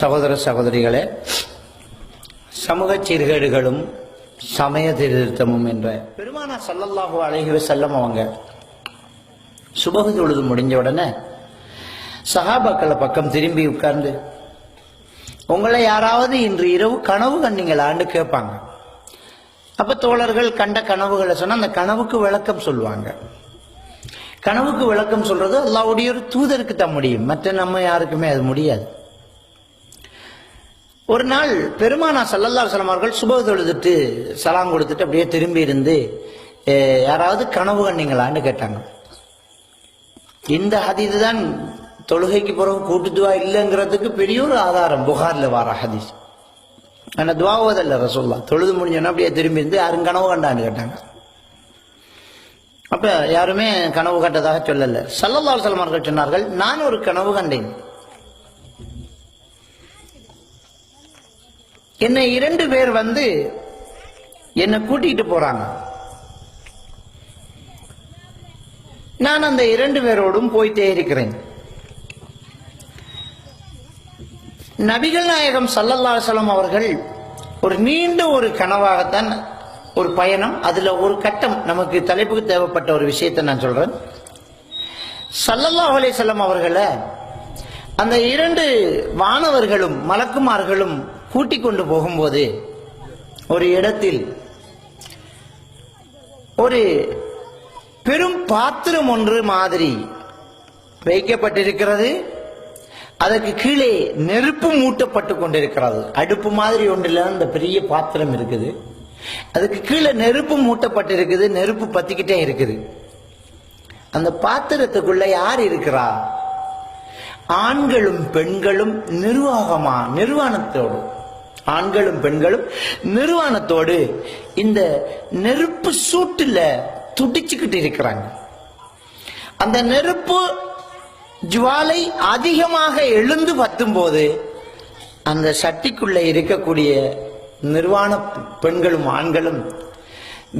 சகோதர சகோதரிகளே, சமூக சீர்கேடுகளும் சமய திருத்தமும் என்ற பெருமானா ஸல்லல்லாஹு அலைஹி வஸல்லம் அவங்க சுபஹ் தொழுது முடிஞ்ச உடனே சஹாபாக்களை பக்கம் திரும்பி உட்கார்ந்து, உங்களை யாராவது இன்று இரவு கனவு கண்டீங்களான்னு கேட்பாங்க. அப்ப தோழர்கள் கண்ட கனவுகளை சொன்னா அந்த கனவுக்கு விளக்கம் சொல்லுவாங்க. கனவுக்கு விளக்கம் சொல்றது அல்லாஹ்வுடைய ஒரு தூதருக்கு தான் முடியும், மற்ற நம்ம யாருக்குமே அது முடியாது. ஒரு நாள் பெருமானா ஸல்லல்லாஹு அலைஹி வஸல்லம் அவர்கள் சுபஹ் தொழுதுட்டு சலாம் கொடுத்துட்டு அப்படியே திரும்பி இருந்து, யாராவது கனவு கண்டீங்களான்னு கேட்டாங்க. இந்த ஹதீஸ் தான் தொழுகைக்கு பிறகு கூட்டு துவா இல்லைங்கிறதுக்கு பெரிய ஒரு ஆதாரம். புகார்ல வர ஹதீஸ். ஆனா துவாவதல்ல ரசூலுல்லாஹ். தொழுது முடிஞ்சோன்னா அப்படியே திரும்பி இருந்து யாரும் கனவு கண்டான்னு கேட்டாங்க. அப்ப யாருமே கனவு கண்டதாக சொல்லல. ஸல்லல்லாஹு அலைஹி வஸல்லம் அவர்கள் சொன்னார்கள், நான் ஒரு கனவு கண்டேன். என்னை 2 பேர் வந்து என்னை கூட்டிட்டு போறாங்க. நான் அந்த 2 பேரோடும் போயிட்டே இருக்கிறேன். நபிகள் நாயகம் ஸல்லல்லாஹு அலைஹி வஸல்லம் அவர்கள் ஒரு நீண்ட ஒரு கனவாகத்தான் ஒரு பயணம். அதுல ஒரு கட்டம் நமக்கு தலைப்புக்கு தேவைப்பட்ட ஒரு விஷயத்தை நான் சொல்றேன். ஸல்லல்லாஹு அலைஹி வஸல்லம் அவர்களை அந்த 2 வானவர்களும் மலக்குமார்களும் கூட்டிக் கொண்டு போகும்போது ஒரு இடத்தில் ஒரு பெரும் பாத்திரம் ஒன்று மாதிரி வைக்கப்பட்டிருக்கிறது. அதற்கு கீழே நெருப்பு மூட்டப்பட்டு கொண்டிருக்கிறது. அடுப்பு மாதிரி ஒன்றில் அந்த பெரிய பாத்திரம் இருக்குது. அதுக்கு கீழே நெருப்பு மூட்டப்பட்டிருக்குது. நெருப்பு பத்திக்கிட்டே இருக்குது. அந்த பாத்திரத்துக்குள்ள யார் இருக்கிறா? ஆண்களும் பெண்களும் நிர்வாணத்தோடு, ஆண்களும் பெண்களும் நிர்வாணத்தோடு இந்த நெருப்பு சூட்டுல துடிச்சுக்கிட்டு இருக்கிறாங்க. அந்த நெருப்பு ஜுவாலை அதிகமாக எழுந்து பத்தும் போது அந்த சட்டிக்குள்ள இருக்கக்கூடிய நிர்வாண பெண்களும் ஆண்களும்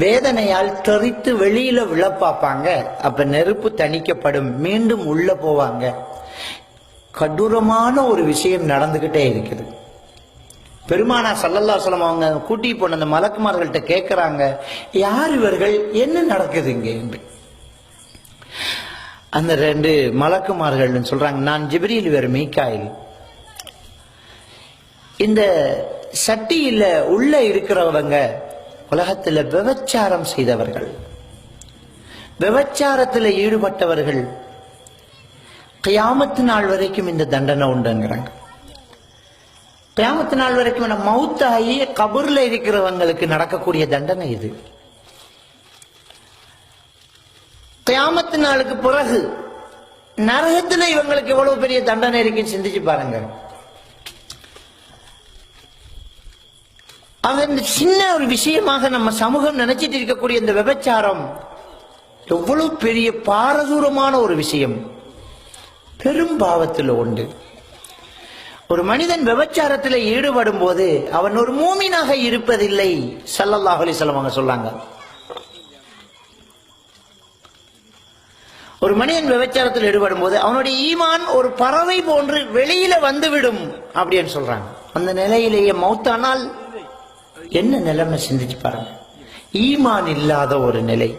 வேதனையால் தெரித்து வெளியில விழப்பாப்பாங்க. அப்ப நெருப்பு தணிக்கப்படும், மீண்டும் உள்ள போவாங்க. கடூரமான ஒரு விஷயம் நடந்துகிட்டே இருக்குது. பெருமானா ஸல்லல்லாஹு அலைஹி வஸல்லம் அவங்க கூட்டி போன அந்த மலக்குமார்கள்ட்ட கேட்கிறாங்க, யார் இவர்கள், என்ன நடக்குது இங்க என்று. அந்த 2 மலக்குமார்கள் சொல்றாங்க, நான் ஜிப்ரீல், வேறு மீகாயில். இந்த சட்டியில உள்ள இருக்கிறவங்க உலகத்துல விபச்சாரம் செய்தவர்கள், விபச்சாரத்தில் ஈடுபட்டவர்கள். கியாமத்து நாள் வரைக்கும் இந்த தண்டனை உண்டுங்கிறாங்க. கியாமத்து நாள் வரைக்கும் மௌத்தாகி கபர்ல இருக்கிறவங்களுக்கு நடக்கக்கூடிய தண்டனை இது. கியாமத்து நாளுக்கு பிறகு நரகத்துல இவங்களுக்கு எவ்வளவு பெரிய தண்டனை இருக்குன்னு சிந்திச்சு பாருங்க. இந்த சின்ன ஒரு விஷயமாக நம்ம சமூகம் நினைச்சிட்டு இருக்கக்கூடிய இந்த விபச்சாரம் எவ்வளவு பெரிய பாரதூரமான ஒரு விஷயம், பெரும் பாவத்தில் உண்டு. ஒரு மனிதன் விபச்சாரத்தில் ஈடுபடும் போது அவன் ஒரு மூமினாக இருப்பதில்லை. ஸல்லல்லாஹு அலைஹி வஸல்லம் அவங்க சொன்னாங்க, ஒரு மனிதன் விபச்சாரத்தில் ஈடுபடும் போது அவனுடைய ஈமான் ஒரு பறவை போன்று வெளியில வந்துவிடும் அப்படின்னு சொல்றாங்க. அந்த நிலையிலேயே மௌத்தானால் என்ன நிலைமை சிந்திச்சு பாருங்க. ஈமான் இல்லாத ஒரு நிலை,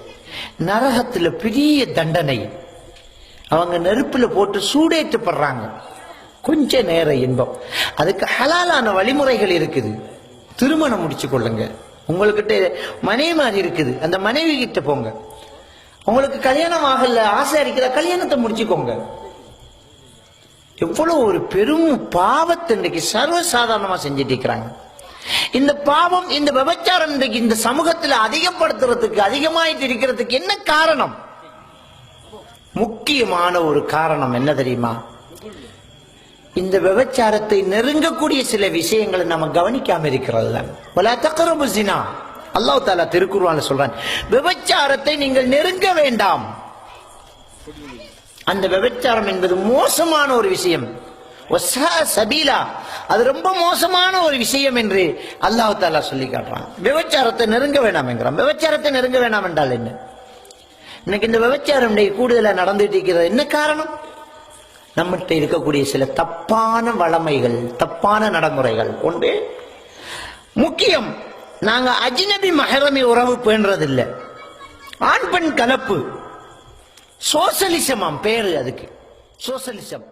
நரகத்துல பெரிய தண்டனை. அவங்க நெருப்புல போட்டு சூடேற்றப்படுறாங்க. கொஞ்ச நேர இன்பம். அதுக்கு ஹலாலான வழிமுறைகள் இருக்குது. திருமணம் முடிச்சு கொள்ளுங்க. உங்ககிட்ட மனைவி இருக்குது, அந்த மனைவி கிட்ட போங்க. உங்களுக்கு கல்யாணம் ஆகல, ஆசை இருக்கிற கல்யாணத்தை முடிச்சுக்கோங்க. எவ்வளவு ஒரு பெரும் பாவத்தை இன்றைக்கு சர்வசாதாரணமா செஞ்சுட்டு இருக்கிறாங்க. இந்த பாவம், இந்த விபச்சாரம் இன்றைக்கு இந்த சமூகத்தில் அதிகப்படுத்துறதுக்கு, அதிகமாயிட்டு இருக்கிறதுக்கு என்ன காரணம்? முக்கியமான ஒரு காரணம் என்ன தெரியுமா? இந்த விபச்சாரத்தை நெருங்கக்கூடிய சில விஷயங்களை நம்ம கவனிக்காம இருக்கிறது தான். வலா தக்ரபு ஸினா, அல்லாஹ் தஆலா திருக்குர்ஆன்ல சொல்றான், விபச்சாரத்தை நீங்கள் நெருங்க வேண்டாம். அந்த விபச்சாரம் என்பது மோசமான ஒரு விஷயம். சபீலா, அது ரொம்ப மோசமான ஒரு விஷயம் என்று அல்லாஹ் தஆலா சொல்லி காட்டுறான். விபச்சாரத்தை நெருங்க வேண்டாம் என்கிறான். விபச்சாரத்தை நெருங்க வேண்டாம் என்றால் என்ன? இன்னைக்கு இந்த விபச்சாரம் கூடுதலா நடந்துட்டு இருக்கிறது என்ன காரணம்? நம்மகிட்ட இருக்கக்கூடிய சில தப்பான வளமைகள், தப்பான நடைமுறைகள். ஒன்று முக்கியம், நாங்க அஜ்னபி மஹரமி உறவு பேணுறதில்லை. ஆண் பெண் கலப்பு, சோசலிசமாம் பேரு அதுக்கு, சோசலிசம்.